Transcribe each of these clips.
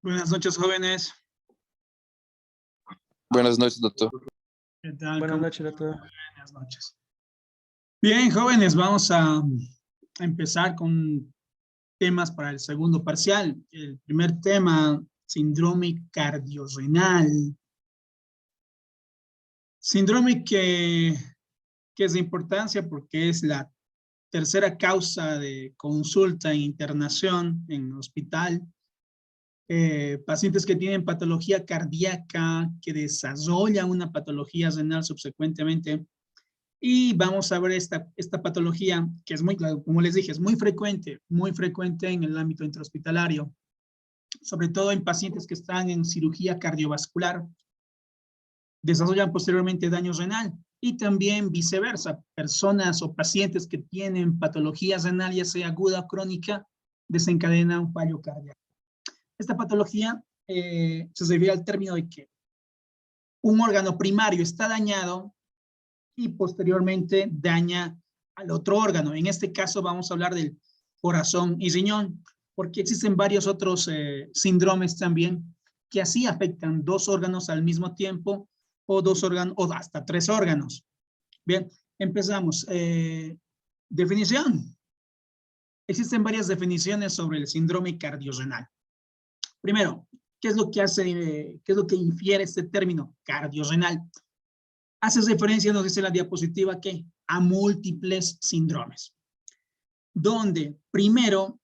Buenas noches, jóvenes. Buenas noches, doctor. ¿Qué tal? Buenas noches, doctor. Buenas noches. Bien, jóvenes, vamos a empezar con temas para el segundo parcial. El primer tema, síndrome cardiorrenal. Síndrome que es de importancia porque es la tercera causa de consulta e internación en hospital. Pacientes que tienen patología cardíaca, que desarrollan una patología renal subsecuentemente. Y vamos a ver esta patología que es muy, como les dije, es muy frecuente en el ámbito intrahospitalario, sobre todo en pacientes que están en cirugía cardiovascular, desarrollan posteriormente daño renal y también viceversa, personas o pacientes que tienen patología renal, ya sea aguda o crónica, desencadenan un fallo cardíaco. Esta patología se refiere al término de que un órgano primario está dañado y posteriormente daña al otro órgano. En este caso vamos a hablar del corazón y riñón, porque existen varios otros síndromes también que así afectan dos órganos al mismo tiempo o dos órganos o hasta tres órganos. Bien, empezamos. Definición. Existen varias definiciones sobre el síndrome cardiorrenal. Primero, ¿qué es lo que hace, qué es lo que infiere este término cardiorrenal? Hace referencia, nos dice la diapositiva, que a múltiples síndromes, donde primero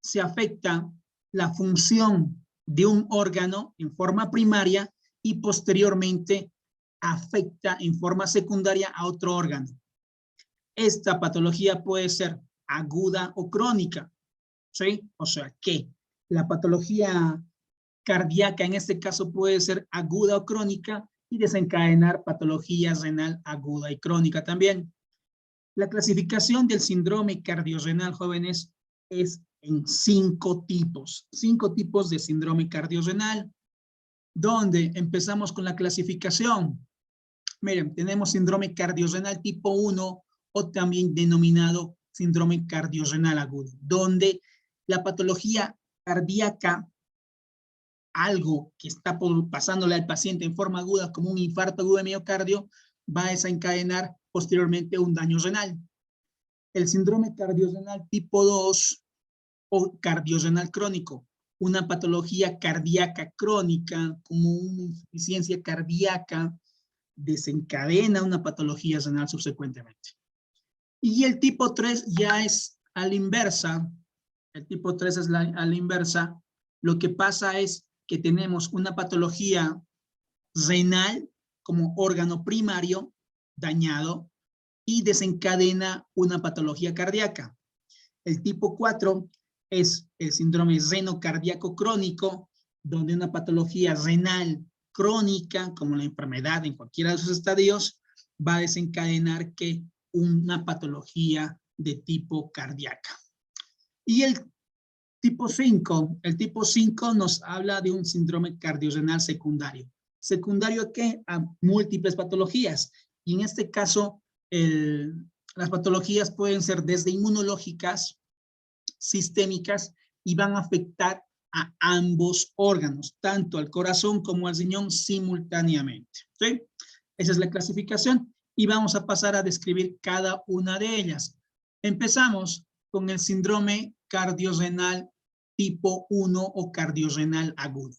se afecta la función de un órgano en forma primaria y posteriormente afecta en forma secundaria a otro órgano. Esta patología puede ser aguda o crónica, ¿sí? O sea que la patología cardíaca en este caso puede ser aguda o crónica y desencadenar patología renal aguda y crónica también. La clasificación del síndrome cardiorrenal, jóvenes, es en 5 tipos. 5 tipos de síndrome cardiorrenal. donde empezamos con la clasificación. Miren, tenemos síndrome cardiorrenal tipo 1 o también denominado síndrome cardiorrenal agudo, donde la patología cardíaca, algo que está pasándole al paciente en forma aguda, como un infarto agudo de miocardio, va a desencadenar posteriormente un daño renal. El síndrome cardiorrenal tipo 2 o cardiorrenal crónico, una patología cardíaca crónica, como una insuficiencia cardíaca, desencadena una patología renal subsecuentemente. Y el tipo 3 ya es a la inversa. El tipo 3 es a la inversa. Lo que pasa es que tenemos una patología renal como órgano primario dañado y desencadena una patología cardíaca. El tipo 4 es el síndrome renocardíaco crónico, donde una patología renal crónica, como la enfermedad en cualquiera de sus estadios, va a desencadenar que una patología de tipo cardíaca. Y el tipo 5 nos habla de un síndrome cardiorrenal secundario. ¿Secundario a qué? A múltiples patologías. Y en este caso, las patologías pueden ser desde inmunológicas, sistémicas, y van a afectar a ambos órganos, tanto al corazón como al riñón simultáneamente. ¿Sí? Esa es la clasificación y vamos a pasar a describir cada una de ellas. Empezamos con el síndrome cardiorrenal tipo 1 o cardiorrenal agudo.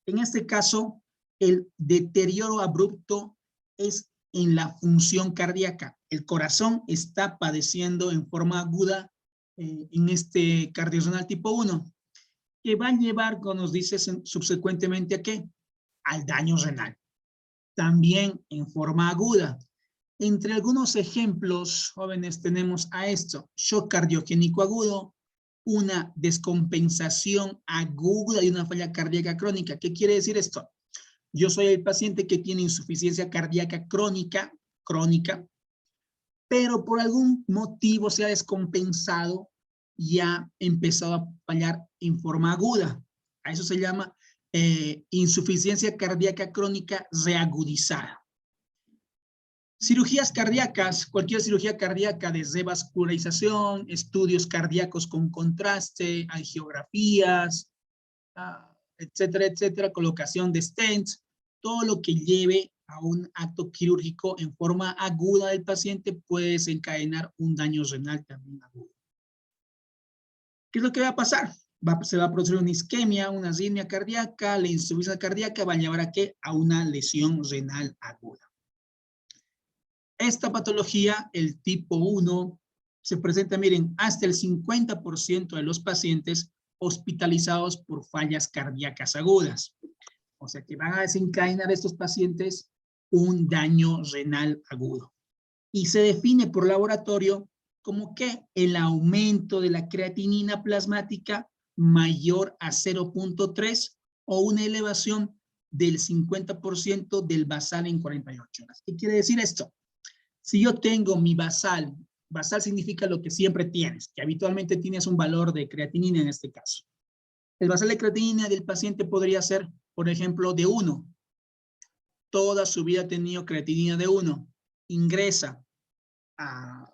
En este caso, el deterioro abrupto es en la función cardíaca. El corazón está padeciendo en forma aguda en este cardiorrenal tipo 1, que va a llevar, como nos dice subsecuentemente, ¿a qué? Al daño renal. También en forma aguda. Entre algunos ejemplos, jóvenes, tenemos a esto: shock cardiogénico agudo, una descompensación aguda y una falla cardíaca crónica. ¿Qué quiere decir esto? Yo soy el paciente que tiene insuficiencia cardíaca crónica, pero por algún motivo se ha descompensado y ha empezado a fallar en forma aguda. A eso se llama insuficiencia cardíaca crónica reagudizada. Cirugías cardíacas, cualquier cirugía cardíaca, desde vascularización, estudios cardíacos con contraste, angiografías, etcétera, etcétera, colocación de stents, todo lo que lleve a un acto quirúrgico en forma aguda del paciente puede desencadenar un daño renal también agudo. ¿Qué es lo que va a pasar? Se va a producir una isquemia, una arritmia cardíaca, la insuficiencia cardíaca va a llevar a ¿qué? A una lesión renal aguda. Esta patología, el tipo 1, se presenta, miren, hasta el 50% de los pacientes hospitalizados por fallas cardíacas agudas. O sea que van a desencadenar estos pacientes un daño renal agudo. Y se define por laboratorio como que el aumento de la creatinina plasmática mayor a 0.3 o una elevación del 50% del basal en 48 horas. ¿Qué quiere decir esto? Si yo tengo mi basal significa lo que siempre tienes, que habitualmente tienes un valor de creatinina en este caso. El basal de creatinina del paciente podría ser, por ejemplo, de 1. Toda su vida ha tenido creatinina de 1. Ingresa a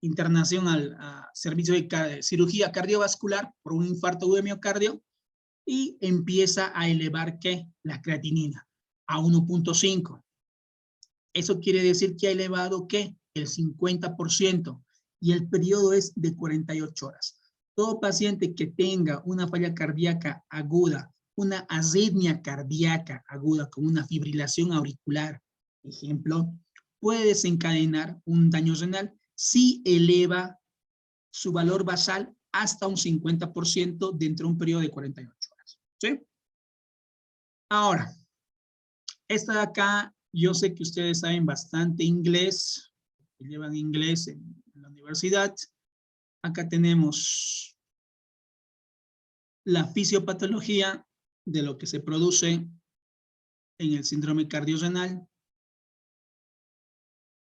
internación a servicio de cirugía cardiovascular por un infarto agudo de miocardio y empieza a elevar, ¿qué? La creatinina a 1.5. Eso quiere decir que ha elevado, ¿qué? El 50%, y el periodo es de 48 horas. Todo paciente que tenga una falla cardíaca aguda, una arritmia cardíaca aguda con una fibrilación auricular, ejemplo, puede desencadenar un daño renal si eleva su valor basal hasta un 50% dentro de un periodo de 48 horas. ¿Sí? Ahora, esta de acá, yo sé que ustedes saben bastante inglés, que llevan inglés en la universidad. Acá tenemos la fisiopatología de lo que se produce en el síndrome cardiorrenal.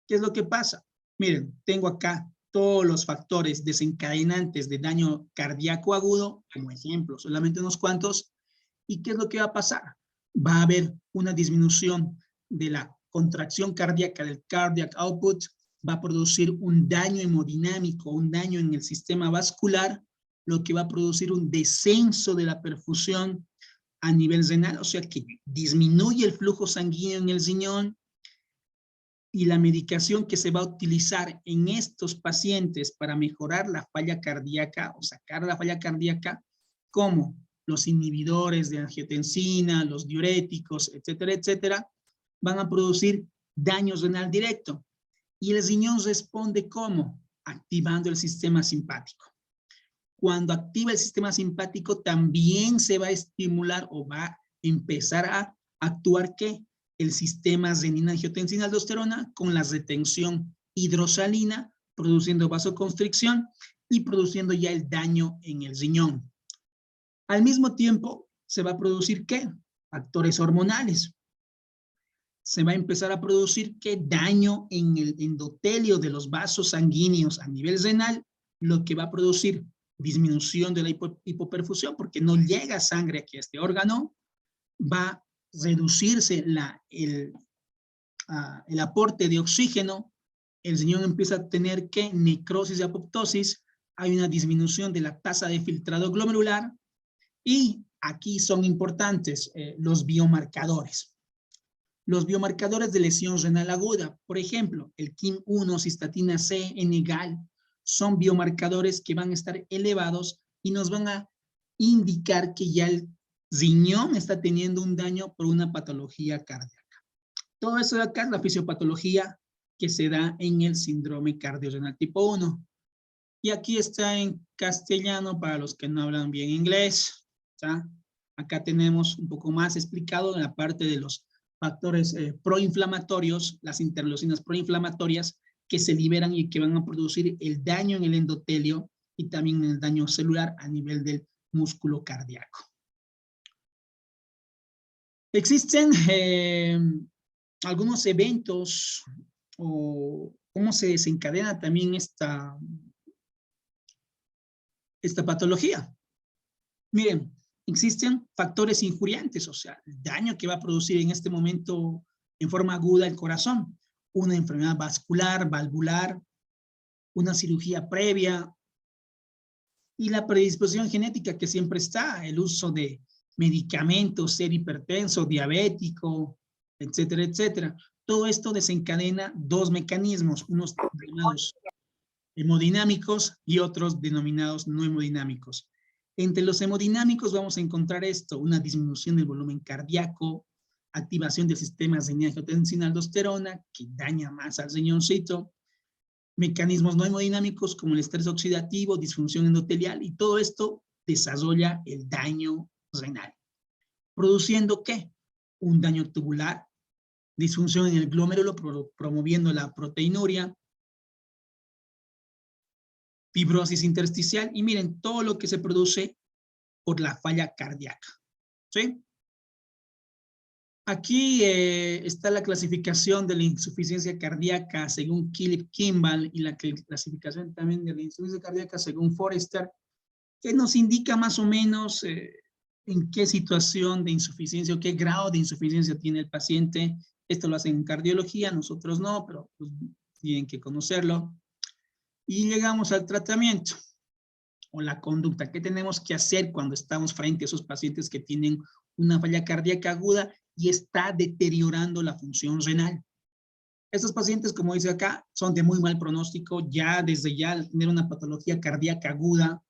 ¿Qué es lo que pasa? Miren, tengo acá todos los factores desencadenantes de daño cardíaco agudo, como ejemplo, solamente unos cuantos. ¿Y qué es lo que va a pasar? va a haber una disminución de la contracción cardíaca, del cardiac output, va a producir un daño hemodinámico, un daño en el sistema vascular, lo que va a producir un descenso de la perfusión a nivel renal, o sea que disminuye el flujo sanguíneo en el riñón, y la medicación que se va a utilizar en estos pacientes para mejorar la falla cardíaca o sacar la falla cardíaca, como los inhibidores de angiotensina, los diuréticos, etcétera, etcétera, van a producir daño renal directo. Y el riñón responde ¿cómo? Activando el sistema simpático. Cuando activa el sistema simpático, también se va a estimular o va a empezar a actuar ¿qué? El sistema renina-angiotensina-aldosterona con la retención hidrosalina, produciendo vasoconstricción y produciendo ya el daño en el riñón. Al mismo tiempo, se va a producir ¿qué? Factores hormonales. Se va a empezar a producir ¿qué? Daño en el endotelio de los vasos sanguíneos a nivel renal, lo que va a producir disminución de la hipoperfusión porque no llega sangre aquí a este órgano, va a reducirse el aporte de oxígeno, el riñón empieza a tener ¿qué? Necrosis y apoptosis, hay una disminución de la tasa de filtrado glomerular y aquí son importantes los biomarcadores. Los biomarcadores de lesión renal aguda, por ejemplo, el KIM-1, cistatina C, N-gal, son biomarcadores que van a estar elevados y nos van a indicar que ya el riñón está teniendo un daño por una patología cardíaca. Todo eso de acá es la fisiopatología que se da en el síndrome cardiorrenal tipo 1. Y aquí está en castellano para los que no hablan bien inglés. ¿Ya? Acá tenemos un poco más explicado en la parte de los factores proinflamatorios, las interleucinas proinflamatorias que se liberan y que van a producir el daño en el endotelio y también el daño celular a nivel del músculo cardíaco. Existen algunos eventos o cómo se desencadena también esta patología. Miren, existen factores injuriantes, o sea, el daño que va a producir en este momento en forma aguda el corazón, una enfermedad vascular, valvular, una cirugía previa y la predisposición genética que siempre está, el uso de medicamentos, ser hipertenso, diabético, etcétera, etcétera. Todo esto desencadena dos mecanismos, unos denominados hemodinámicos y otros denominados no hemodinámicos. Entre los hemodinámicos vamos a encontrar esto, una disminución del volumen cardíaco, activación del sistema renina-angiotensina-aldosterona, que daña más al riñoncito, mecanismos no hemodinámicos como el estrés oxidativo, disfunción endotelial, y todo esto desarrolla el daño renal. ¿Produciendo qué? Un daño tubular, disfunción en el glomérulo, promoviendo la proteinuria, fibrosis intersticial, y miren todo lo que se produce por la falla cardíaca. ¿Sí? Aquí está la clasificación de la insuficiencia cardíaca según Kimball y la clasificación también de la insuficiencia cardíaca según Forrester, que nos indica más o menos en qué situación de insuficiencia o qué grado de insuficiencia tiene el paciente. Esto lo hacen en cardiología, nosotros no, pero pues, tienen que conocerlo. Y llegamos al tratamiento o la conducta. ¿Qué tenemos que hacer cuando estamos frente a esos pacientes que tienen una falla cardíaca aguda y está deteriorando la función renal? Estos pacientes, como dice acá, son de muy mal pronóstico. Ya desde ya al tener una patología cardíaca aguda,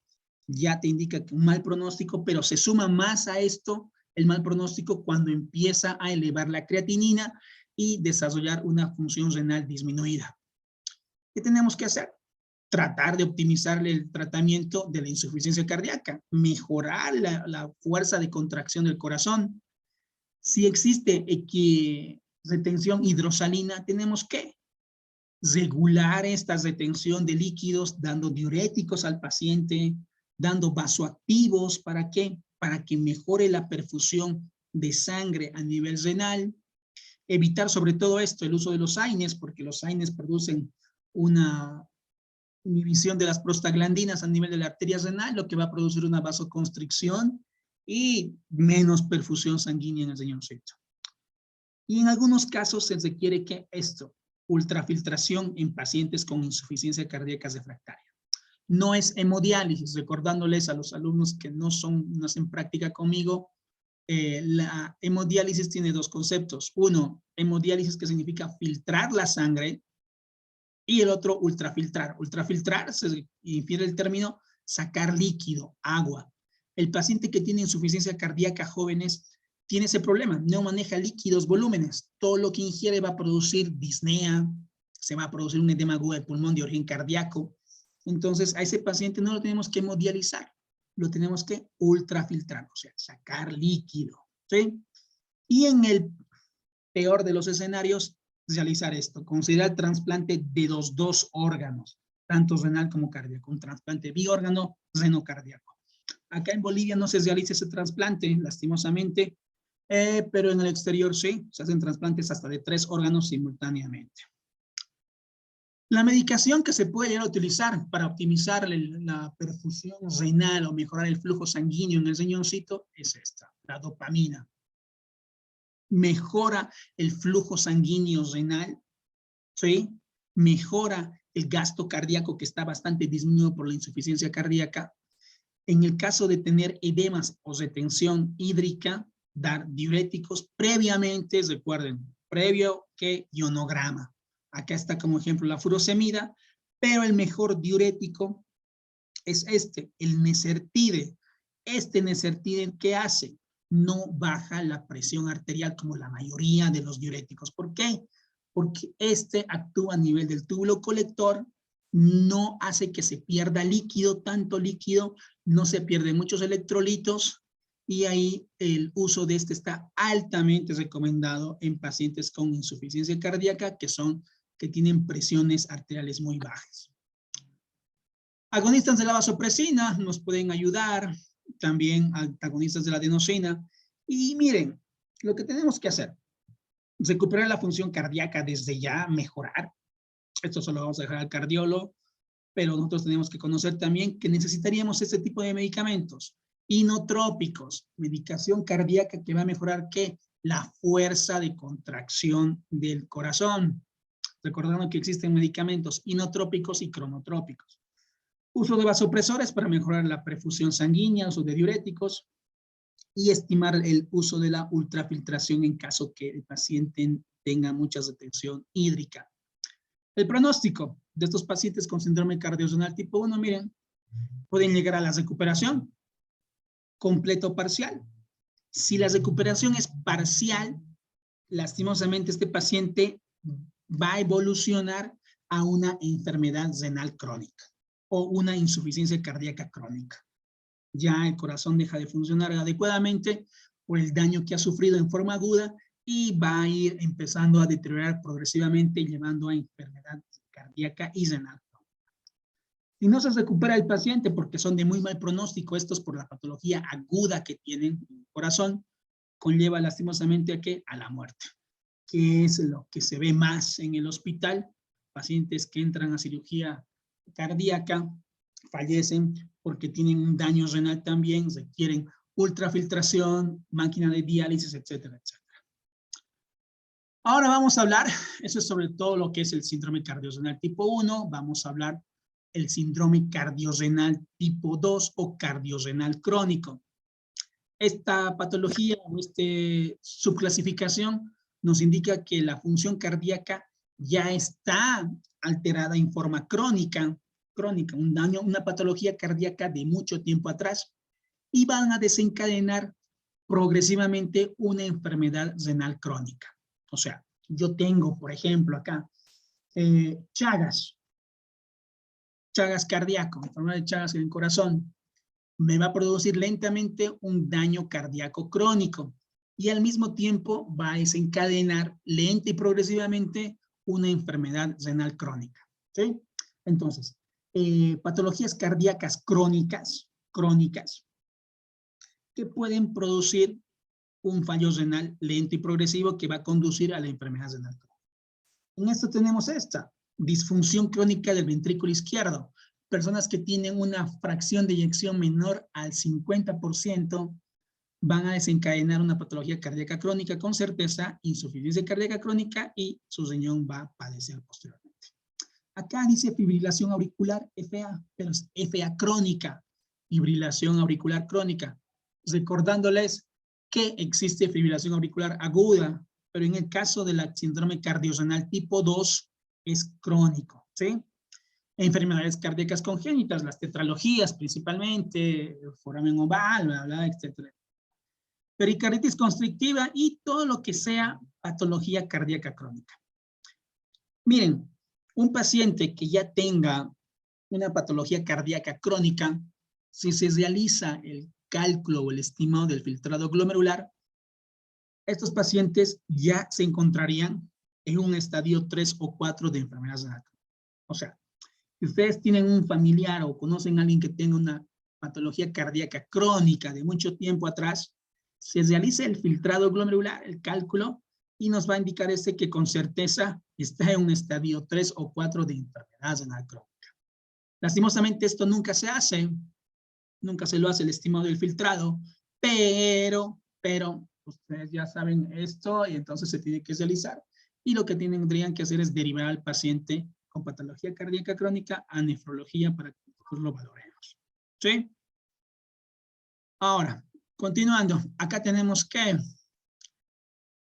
ya te indica que un mal pronóstico, pero se suma más a esto el mal pronóstico cuando empieza a elevar la creatinina y desarrollar una función renal disminuida. ¿Qué tenemos que hacer? Tratar de optimizar el tratamiento de la insuficiencia cardíaca, mejorar la fuerza de contracción del corazón. Si existe retención hidrosalina, tenemos que regular esta retención de líquidos, dando diuréticos al paciente, dando vasoactivos, ¿para qué? Para que mejore la perfusión de sangre a nivel renal. Evitar sobre todo esto el uso de los AINES, porque los AINES producen una inhibición de las prostaglandinas a nivel de la arteria renal, lo que va a producir una vasoconstricción y menos perfusión sanguínea en el riñoncito. Y en algunos casos se requiere que ultrafiltración en pacientes con insuficiencia cardíaca refractaria. No es hemodiálisis, recordándoles a los alumnos que no hacen práctica conmigo, la hemodiálisis tiene dos conceptos. Uno, hemodiálisis, que significa filtrar la sangre, y el otro, ultrafiltrar. Ultrafiltrar, se infiere el término, sacar líquido, agua. El paciente que tiene insuficiencia cardíaca jóvenes tiene ese problema, no maneja líquidos, volúmenes. Todo lo que ingiere va a producir disnea, se va a producir un edema agudo del pulmón de origen cardíaco. Entonces, a ese paciente no lo tenemos que hemodializar, lo tenemos que ultrafiltrar, o sea, sacar líquido, ¿sí? Y en el peor de los escenarios, realizar esto, considerar trasplante de los dos órganos, tanto renal como cardíaco, un trasplante biórgano renocardíaco. Acá en Bolivia no se realiza ese trasplante, lastimosamente, pero en el exterior sí, se hacen trasplantes hasta de 3 órganos simultáneamente. La medicación que se puede llegar a utilizar para optimizar la perfusión renal o mejorar el flujo sanguíneo en el riñoncito es esta, la dopamina. Mejora el flujo sanguíneo renal, ¿sí? Mejora el gasto cardíaco, que está bastante disminuido por la insuficiencia cardíaca. En el caso de tener edemas o retención hídrica, dar diuréticos previamente, recuerden, previo que ionograma. Acá está como ejemplo la furosemida, pero el mejor diurético es el Nesertide. Nesertide, ¿qué hace? No baja la presión arterial como la mayoría de los diuréticos. ¿Por qué? Porque actúa a nivel del túbulo colector, no hace que se pierda líquido, tanto líquido, no se pierden muchos electrolitos, y ahí el uso de está altamente recomendado en pacientes con insuficiencia cardíaca que tienen presiones arteriales muy bajas. Agonistas de la vasopresina nos pueden ayudar, también antagonistas de la adenosina. Y miren, lo que tenemos que hacer, recuperar la función cardíaca desde ya, mejorar. Esto solo vamos a dejar al cardiólogo, pero nosotros tenemos que conocer también que necesitaríamos este tipo de medicamentos. Inotrópicos, medicación cardíaca que va a mejorar, ¿qué? La fuerza de contracción del corazón. Recordando que existen medicamentos inotrópicos y cronotrópicos. Uso de vasopresores para mejorar la perfusión sanguínea, uso de diuréticos, y estimar el uso de la ultrafiltración en caso que el paciente tenga mucha retención hídrica. El pronóstico de estos pacientes con síndrome cardiorrenal tipo 1, miren, pueden llegar a la recuperación, completa o parcial. Si la recuperación es parcial, lastimosamente este paciente va a evolucionar a una enfermedad renal crónica o una insuficiencia cardíaca crónica. Ya el corazón deja de funcionar adecuadamente por el daño que ha sufrido en forma aguda y va a ir empezando a deteriorar progresivamente, llevando a enfermedad cardíaca y renal. Si no se recupera el paciente porque son de muy mal pronóstico, estos por la patología aguda que tienen en el corazón, conlleva lastimosamente a la muerte, que es lo que se ve más en el hospital. Pacientes que entran a cirugía cardíaca fallecen porque tienen un daño renal también, requieren ultrafiltración, máquina de diálisis, etcétera, etcétera. Ahora vamos a hablar, eso es sobre todo lo que es el síndrome cardiorrenal tipo 1, vamos a hablar el síndrome cardiorrenal tipo 2 o cardiorrenal crónico. Esta patología o subclasificación nos indica que la función cardíaca ya está alterada en forma crónica, un daño, una patología cardíaca de mucho tiempo atrás, y van a desencadenar progresivamente una enfermedad renal crónica. O sea, yo tengo, por ejemplo, acá, Chagas cardíaco, enfermedad de Chagas en el corazón, me va a producir lentamente un daño cardíaco crónico y al mismo tiempo va a desencadenar lenta y progresivamente una enfermedad renal crónica, ¿sí? Entonces, patologías cardíacas crónicas que pueden producir un fallo renal lento y progresivo que va a conducir a la enfermedad renal crónica. En esto tenemos disfunción crónica del ventrículo izquierdo, personas que tienen una fracción de eyección menor al 50%, van a desencadenar una patología cardíaca crónica con certeza, insuficiencia cardíaca crónica y su riñón va a padecer posteriormente. Acá dice fibrilación auricular FA, pero es FA crónica, fibrilación auricular crónica. Recordándoles que existe fibrilación auricular aguda, pero en el caso de la síndrome cardiorenal tipo 2 es crónico, ¿sí? Enfermedades cardíacas congénitas, las tetralogías principalmente, foramen oval, bla, bla, etc. Pericarditis constrictiva y todo lo que sea patología cardíaca crónica. Miren, un paciente que ya tenga una patología cardíaca crónica, si se realiza el cálculo o el estimado del filtrado glomerular, estos pacientes ya se encontrarían en un estadio 3 o 4 de enfermedad renal. O sea, si ustedes tienen un familiar o conocen a alguien que tenga una patología cardíaca crónica de mucho tiempo atrás, se realiza el filtrado glomerular, el cálculo, y nos va a indicar que con certeza está en un estadio 3 o 4 de enfermedad renal crónica. Lastimosamente esto nunca se hace, nunca se lo hace el estimado del filtrado, pero ustedes ya saben esto y entonces se tiene que realizar. Y lo que tendrían que hacer es derivar al paciente con patología cardíaca crónica a nefrología para que nosotros lo valoremos. ¿Sí? Ahora, continuando, acá tenemos que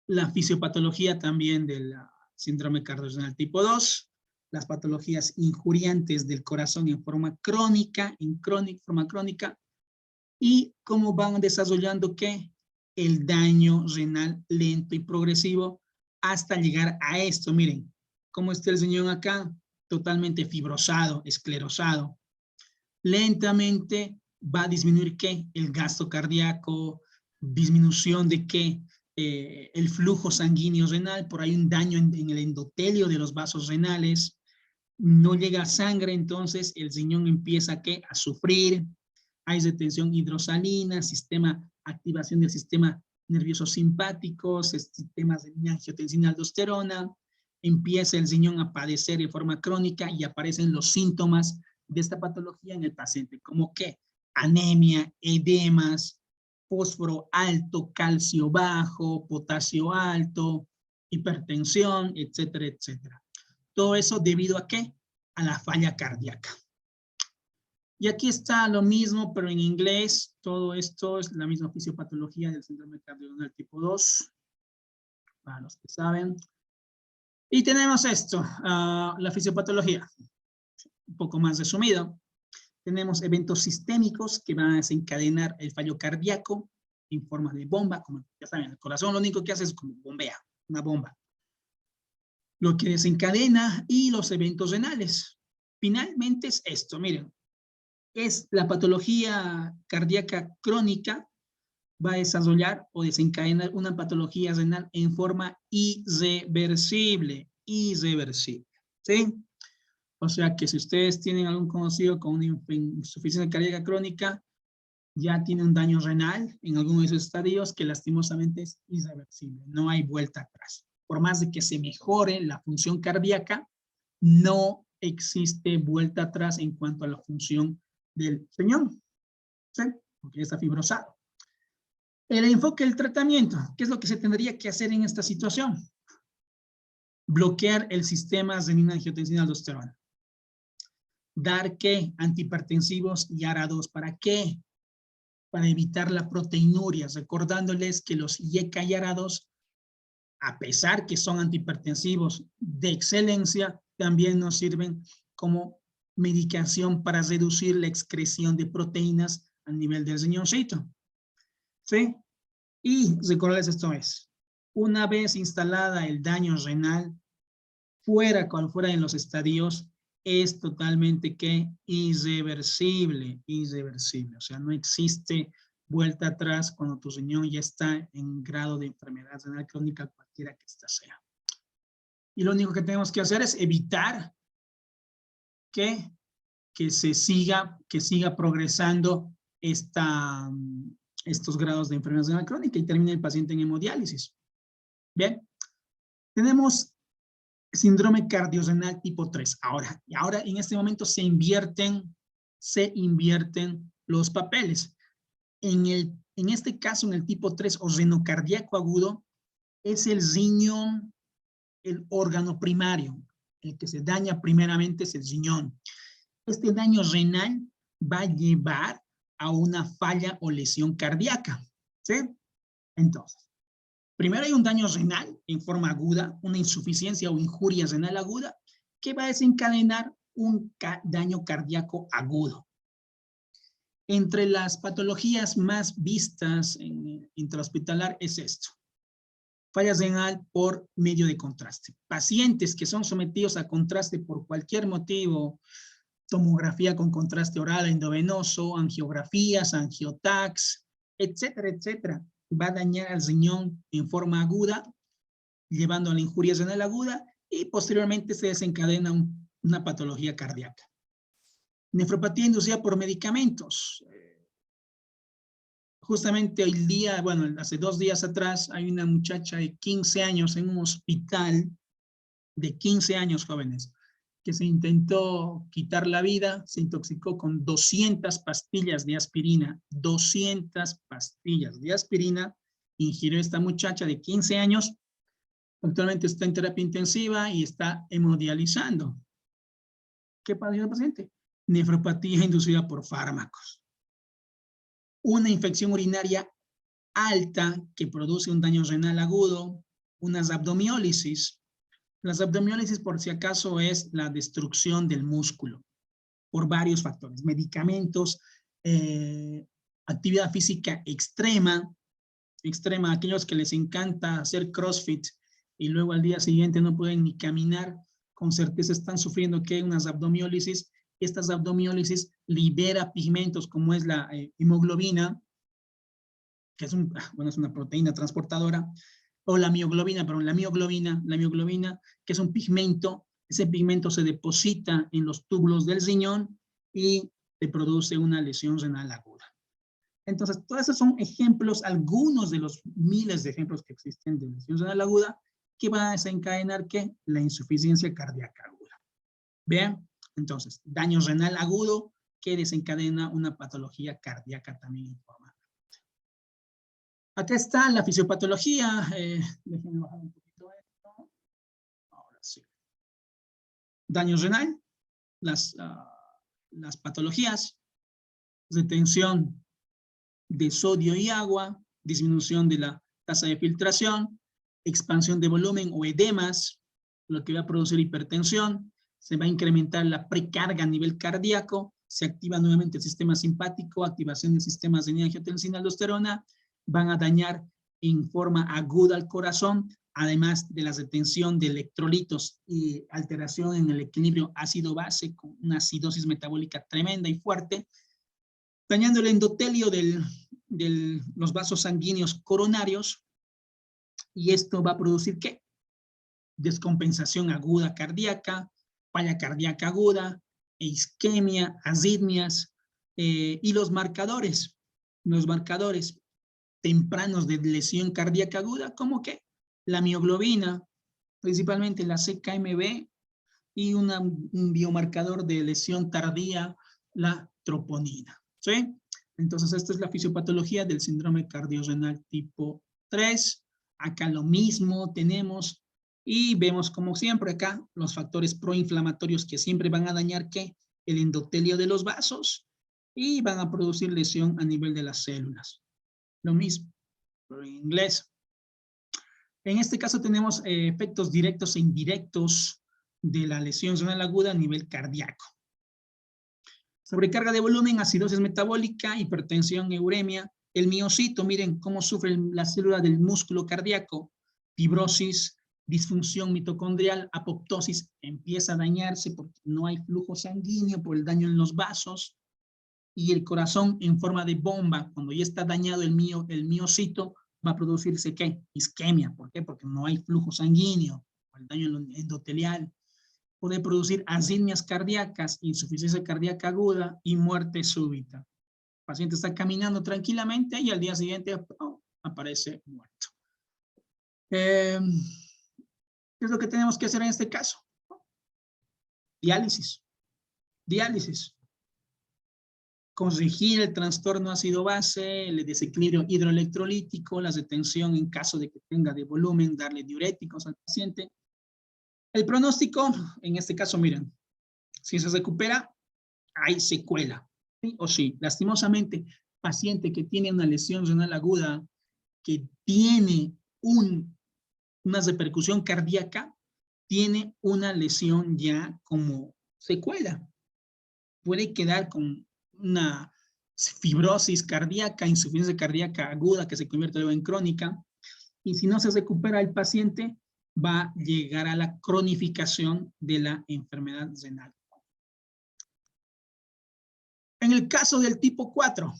la fisiopatología también del síndrome cardiorenal tipo 2, las patologías injuriantes del corazón en forma crónica, forma crónica, y cómo van desarrollando ¿qué? El daño renal lento y progresivo hasta llegar a esto. Miren, cómo está el riñón acá, totalmente fibrosado, esclerosado. Lentamente va a disminuir ¿qué? El gasto cardíaco, disminución de ¿qué? El flujo sanguíneo renal, por ahí un daño en el endotelio de los vasos renales, no llega sangre, entonces el riñón empieza ¿qué? A sufrir, hay retención hidrosalina, activación del sistema nervioso simpático, sistemas de angiotensina aldosterona, empieza el riñón a padecer de forma crónica y aparecen los síntomas de esta patología en el paciente, como que anemia, edemas, fósforo alto, calcio bajo, potasio alto, hipertensión, etcétera, etcétera. Todo eso debido a ¿qué? A la falla cardíaca. Y aquí está lo mismo, pero en inglés. Todo esto es la misma fisiopatología del síndrome cardiorenal tipo 2, para los que saben. Y tenemos esto, la fisiopatología, un poco más resumido. Tenemos eventos sistémicos que van a desencadenar el fallo cardíaco en forma de bomba, como ya saben, el corazón lo único que hace es como bombea, una bomba. Lo que desencadena y los eventos renales. Finalmente es esto, miren, es la patología cardíaca crónica, va a desarrollar o desencadenar una patología renal en forma irreversible, ¿sí? O sea que si ustedes tienen algún conocido con una insuficiencia cardíaca crónica, ya tiene un daño renal en alguno de esos estadios que lastimosamente es irreversible, no hay vuelta atrás. Por más de que se mejore la función cardíaca, no existe vuelta atrás en cuanto a la función del riñón, ¿sí? Porque ya está fibrosado. El enfoque del tratamiento, ¿qué es lo que se tendría que hacer en esta situación? Bloquear el sistema renina-angiotensina-aldosterona. Dar ¿qué? Antihipertensivos y ARA2. ¿Para qué? Para evitar la proteinuria, recordándoles que los IECA y ARA2, a pesar que son antihipertensivos de excelencia, también nos sirven como medicación para reducir la excreción de proteínas a nivel del riñoncito. ¿Sí? Y recordarles esto es, una vez instalada el daño renal, fuera cual fuera en los estadios, es totalmente ¿qué? Irreversible. O sea, no existe vuelta atrás cuando tu riñón ya está en grado de enfermedad renal crónica, cualquiera que ésta sea. Y lo único que tenemos que hacer es evitar que siga progresando estos grados de enfermedad renal crónica y termine el paciente en hemodiálisis. Bien, tenemos síndrome cardiorenal tipo 3. Ahora en este momento se invierten los papeles. En este caso, en el tipo 3 o renocardíaco agudo, es el riñón, el órgano primario. El que se daña primeramente es el riñón. Este daño renal va a llevar a una falla o lesión cardíaca, ¿sí? Entonces, primero hay un daño renal en forma aguda, una insuficiencia o injuria renal aguda, que va a desencadenar un daño cardíaco agudo. Entre las patologías más vistas en intrahospitalar es esto: falla renal por medio de contraste. Pacientes que son sometidos a contraste por cualquier motivo, tomografía con contraste oral endovenoso, angiografías, angiotax, etcétera, etcétera, va a dañar al riñón en forma aguda, llevando a la injuria renal aguda, y posteriormente se desencadena una patología cardíaca. Nefropatía inducida por medicamentos. Justamente hoy día, bueno, hace 2 días atrás, hay una muchacha de 15 años en un hospital, de 15 años jóvenes, que se intentó quitar la vida, se intoxicó con 200 pastillas de aspirina, 200 pastillas de aspirina, ingirió esta muchacha de 15 años, actualmente está en terapia intensiva y está hemodializando. ¿Qué pasó al paciente? Nefropatía inducida por fármacos. Una infección urinaria alta que produce un daño renal agudo, unas abdomiólisis. Las abdomiólisis, por si acaso, es la destrucción del músculo por varios factores: medicamentos, actividad física extrema, aquellos que les encanta hacer CrossFit y luego al día siguiente no pueden ni caminar, con certeza están sufriendo que unas abdomiólisis. Estas abdomiólisis libera pigmentos como es la hemoglobina, que es, es una proteína transportadora, o la mioglobina, perdón, la mioglobina, que es un pigmento. Ese pigmento se deposita en los túbulos del riñón y te produce una lesión renal aguda. Entonces, todos esos son ejemplos, algunos de los miles de ejemplos que existen de lesión renal aguda, que van a desencadenar, ¿qué? La insuficiencia cardíaca aguda. ¿Vean? Entonces, daño renal agudo que desencadena una patología cardíaca también en forma. Acá está la fisiopatología. Déjenme bajar un poquito esto. Ahora sí. Daño renal, las patologías: retención de sodio y agua, disminución de la tasa de filtración, expansión de volumen o edemas, lo que va a producir hipertensión. Se va a incrementar la precarga a nivel cardíaco, se activa nuevamente el sistema simpático, activación del sistema de angiotensina aldosterona, van a dañar en forma aguda al corazón, además de la retención de electrolitos y alteración en el equilibrio ácido-base con una acidosis metabólica tremenda y fuerte, dañando el endotelio de los vasos sanguíneos coronarios, y esto va a producir ¿qué? Descompensación aguda cardíaca, falla cardíaca aguda, isquemia, arritmias, y los marcadores tempranos de lesión cardíaca aguda, como que la mioglobina, principalmente la CKMB, y un biomarcador de lesión tardía, la troponina, ¿sí? Entonces, esta es la fisiopatología del síndrome cardiorrenal tipo 3. Acá lo mismo tenemos, y vemos como siempre acá los factores proinflamatorios que siempre van a dañar ¿qué? El endotelio de los vasos, y van a producir lesión a nivel de las células. Lo mismo, pero en inglés. En este caso tenemos efectos directos e indirectos de la lesión renal aguda a nivel cardíaco. Sobrecarga de volumen, acidosis metabólica, hipertensión, uremia. El miocito, miren cómo sufre la célula del músculo cardíaco: fibrosis, disfunción mitocondrial, apoptosis, empieza a dañarse porque no hay flujo sanguíneo por el daño en los vasos, y el corazón en forma de bomba, cuando ya está dañado el miocito, va a producirse ¿qué? Isquemia. ¿Por qué? Porque no hay flujo sanguíneo, por el daño endotelial. Puede producir arritmias cardíacas, insuficiencia cardíaca aguda y muerte súbita. El paciente está caminando tranquilamente y al día siguiente aparece muerto. ¿Qué es lo que tenemos que hacer en este caso? Diálisis. corregir el trastorno ácido-base, el desequilibrio hidroelectrolítico, la detención en caso de que tenga de volumen, darle diuréticos al paciente. El pronóstico, en este caso, miren, si se recupera, hay secuela, ¿sí? O sí, lastimosamente, paciente que tiene una lesión renal aguda, que tiene una repercusión cardíaca, tiene una lesión ya como secuela. Puede quedar con una fibrosis cardíaca, insuficiencia cardíaca aguda que se convierte luego en crónica, y si no se recupera el paciente, va a llegar a la cronificación de la enfermedad renal. En el caso del tipo 4,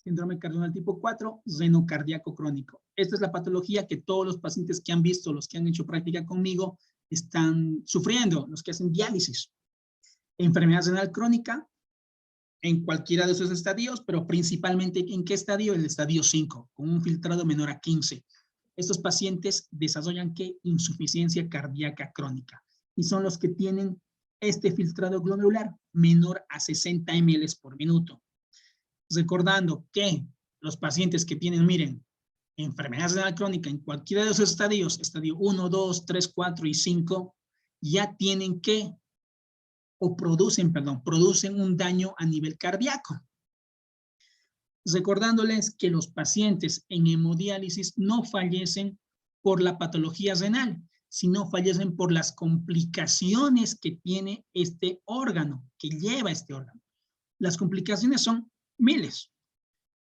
síndrome cardíaco tipo 4, seno cardíaco crónico. Esta es la patología que todos los pacientes que han visto, los que han hecho práctica conmigo, están sufriendo, los que hacen diálisis. Enfermedad renal crónica, en cualquiera de esos estadios, pero principalmente ¿en qué estadio? El estadio 5, con un filtrado menor a 15. Estos pacientes desarrollan ¿qué? Insuficiencia cardíaca crónica. Y son los que tienen este filtrado glomerular menor a 60 ml por minuto. Recordando que los pacientes que tienen, miren, enfermedad renal crónica en cualquiera de esos estadios, estadio 1, 2, 3, 4 y 5, ya tienen que, o producen un daño a nivel cardíaco. Recordándoles que los pacientes en hemodiálisis no fallecen por la patología renal, sino fallecen por las complicaciones que tiene este órgano, que lleva este órgano. Las complicaciones son miles,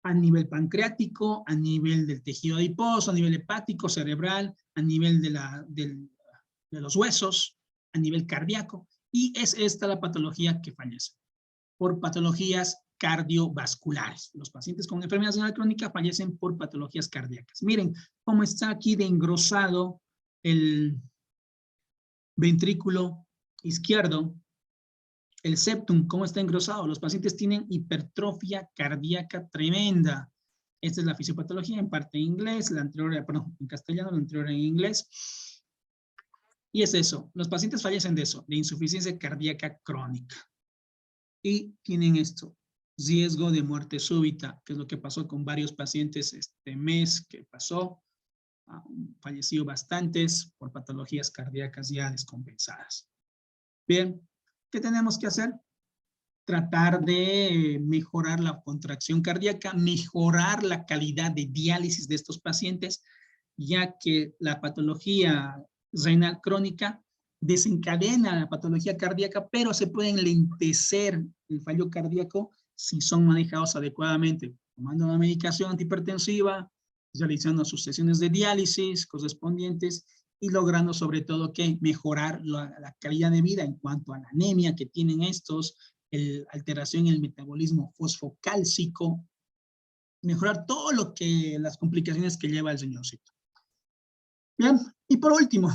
a nivel pancreático, a nivel del tejido adiposo, a nivel hepático, cerebral, a nivel de los huesos, a nivel cardíaco, y es esta la patología que fallece, por patologías cardiovasculares. Los pacientes con enfermedad renal crónica fallecen por patologías cardíacas. Miren cómo está aquí de engrosado el ventrículo izquierdo, el septum, cómo está engrosado. Los pacientes tienen hipertrofia cardíaca tremenda. Esta es la fisiopatología, en parte en inglés, la anterior, perdón, en castellano, la anterior en inglés. Y es eso, los pacientes fallecen de eso, de insuficiencia cardíaca crónica. Y tienen esto, riesgo de muerte súbita, que es lo que pasó con varios pacientes este mes que pasó. Fallecido bastantes por patologías cardíacas ya descompensadas. Bien, ¿qué tenemos que hacer? Tratar de mejorar la contracción cardíaca, mejorar la calidad de diálisis de estos pacientes, ya que la patología renal crónica desencadena la patología cardíaca, pero se pueden lentecer el fallo cardíaco si son manejados adecuadamente, tomando una medicación antihipertensiva, realizando sus sesiones de diálisis correspondientes y logrando sobre todo que mejorar la calidad de vida en cuanto a la anemia que tienen estos, alteración en el metabolismo fosfocálcico, mejorar todo lo que, las complicaciones que lleva el señorcito. Bien, y por último,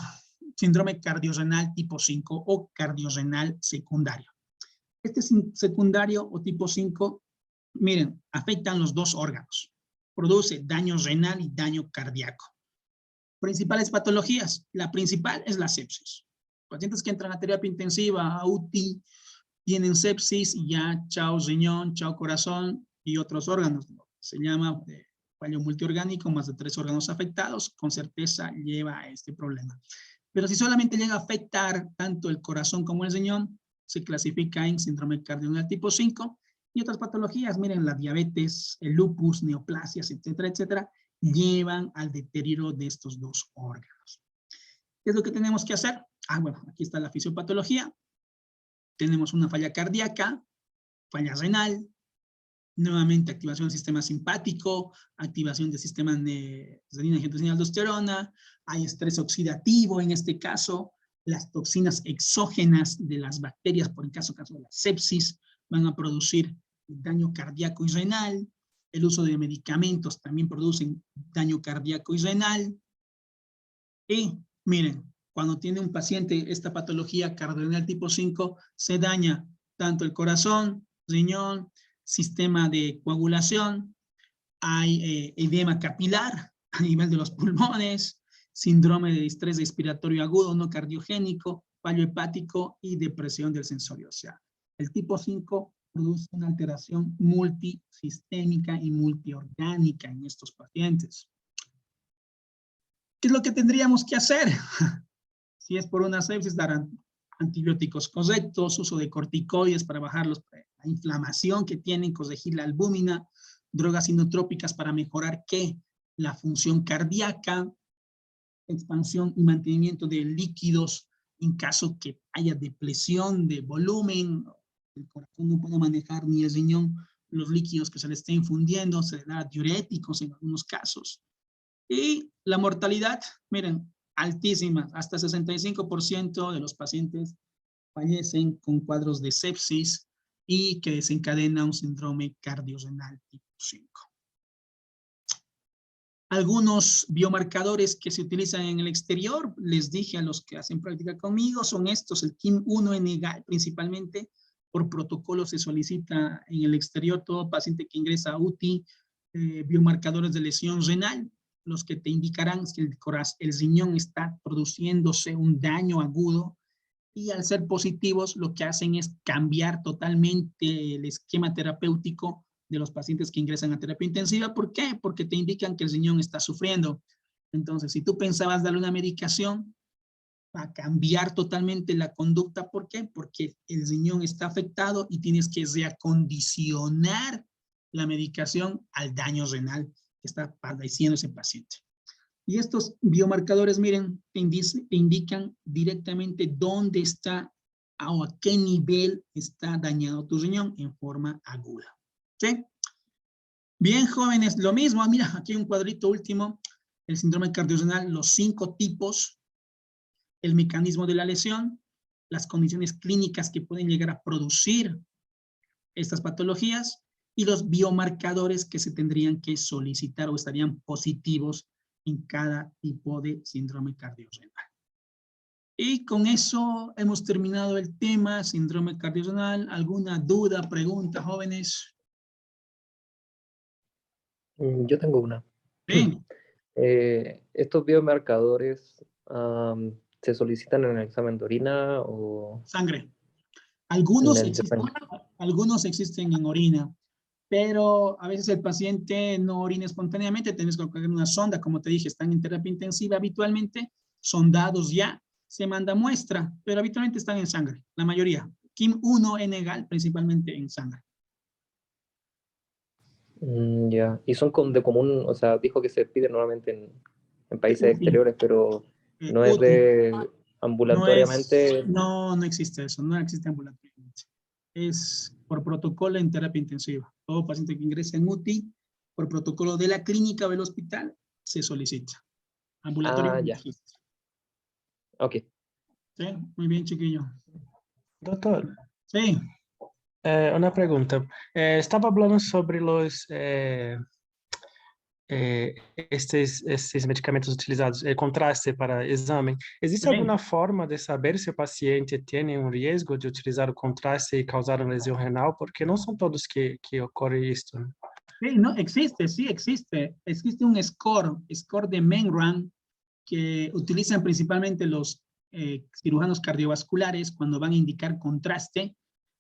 síndrome cardiorrenal tipo 5 o cardiorrenal secundario. Este secundario o tipo 5, miren, afectan los dos órganos. Produce daño renal y daño cardíaco. Principales patologías. La principal es la sepsis. Pacientes que entran a terapia intensiva, a UTI, tienen sepsis y ya chao riñón, chao corazón y otros órganos. Se llama fallo multiorgánico, más de 3 órganos afectados, con certeza lleva a este problema. Pero si solamente llega a afectar tanto el corazón como el riñón, se clasifica en síndrome cardiorrenal tipo 5 y otras patologías, miren, la diabetes, el lupus, neoplasias, etcétera, etcétera, llevan al deterioro de estos dos órganos. ¿Qué es lo que tenemos que hacer? Bueno, aquí está la fisiopatología. Tenemos una falla cardíaca, falla renal, nuevamente activación del sistema simpático, activación del sistema de renina, angiotensina, aldosterona, hay estrés oxidativo en este caso, las toxinas exógenas de las bacterias, por el caso de la sepsis, van a producir daño cardíaco y renal, el uso de medicamentos también producen daño cardíaco y renal, y miren, cuando tiene un paciente esta patología cardiorrenal tipo 5, se daña tanto el corazón, riñón, sistema de coagulación, hay edema capilar a nivel de los pulmones, síndrome de estrés respiratorio agudo no cardiogénico, fallo hepático y depresión del sensorio. O sea, el tipo 5 produce una alteración multisistémica y multiorgánica en estos pacientes. ¿Qué es lo que tendríamos que hacer? Si es por una sepsis, dar antibióticos correctos, uso de corticoides para bajar la inflamación que tienen, corregir la albúmina, drogas inotrópicas para mejorar ¿qué? La función cardíaca, expansión y mantenimiento de líquidos en caso que haya depresión de volumen, el corazón no puede manejar ni el riñón los líquidos que se le esté infundiendo, se le da diuréticos en algunos casos. Y la mortalidad, miren, altísima, hasta 65% de los pacientes fallecen con cuadros de sepsis y que desencadena un síndrome cardiorrenal tipo 5. Algunos biomarcadores que se utilizan en el exterior, les dije a los que hacen práctica conmigo, son estos, el KIM-1-NGAL principalmente, por protocolo se solicita en el exterior todo paciente que ingresa a UTI, biomarcadores de lesión renal, los que te indicarán si el riñón está produciéndose un daño agudo, y al ser positivos lo que hacen es cambiar totalmente el esquema terapéutico de los pacientes que ingresan a terapia intensiva. ¿Por qué? Porque te indican que el riñón está sufriendo. Entonces, si tú pensabas darle una medicación, va a cambiar totalmente la conducta. ¿Por qué? Porque el riñón está afectado y tienes que reacondicionar la medicación al daño renal que está padeciendo ese paciente. Y estos biomarcadores, miren, te indican directamente dónde está o a qué nivel está dañado tu riñón en forma aguda. ¿Sí? Bien, jóvenes, lo mismo. Mira, aquí hay un cuadrito último. El síndrome cardiorrenal, los 5 tipos, el mecanismo de la lesión, las condiciones clínicas que pueden llegar a producir estas patologías y los biomarcadores que se tendrían que solicitar o estarían positivos en cada tipo de síndrome cardiorrenal. Y con eso hemos terminado el tema síndrome cardiorrenal. ¿Alguna duda, pregunta, jóvenes? Yo tengo una. Sí. ¿Estos biomarcadores se solicitan en el examen de orina o...? Sangre. Algunos existen en orina, pero a veces el paciente no orina espontáneamente, tienes que colocar una sonda, como te dije, están en terapia intensiva habitualmente, sondados ya, se manda muestra, pero habitualmente están en sangre, la mayoría. KIM-1-NGAL principalmente en sangre. Ya, y son de común, o sea, dijo que se pide normalmente en países exteriores, pero no es de ambulatoriamente. No existe eso, no existe ambulatoriamente. Es por protocolo en terapia intensiva. Todo paciente que ingresa en UTI, por protocolo de la clínica o del hospital, se solicita. Ambulatorio. Ya. Ok. Sí, muy bien, chiquillo. Doutor, Sí. una pregunta. Estaba hablando sobre estes medicamentos utilizados, contraste para exame. Existe alguma forma de saber se o paciente tem um risco de utilizar o contraste e causar uma lesão renal? Porque não são todos que ocorre isto. Sí, no, existe, sí existe. Existe un score de Mengram que utilizan principalmente los cirujanos cardiovasculares cuando van a indicar contraste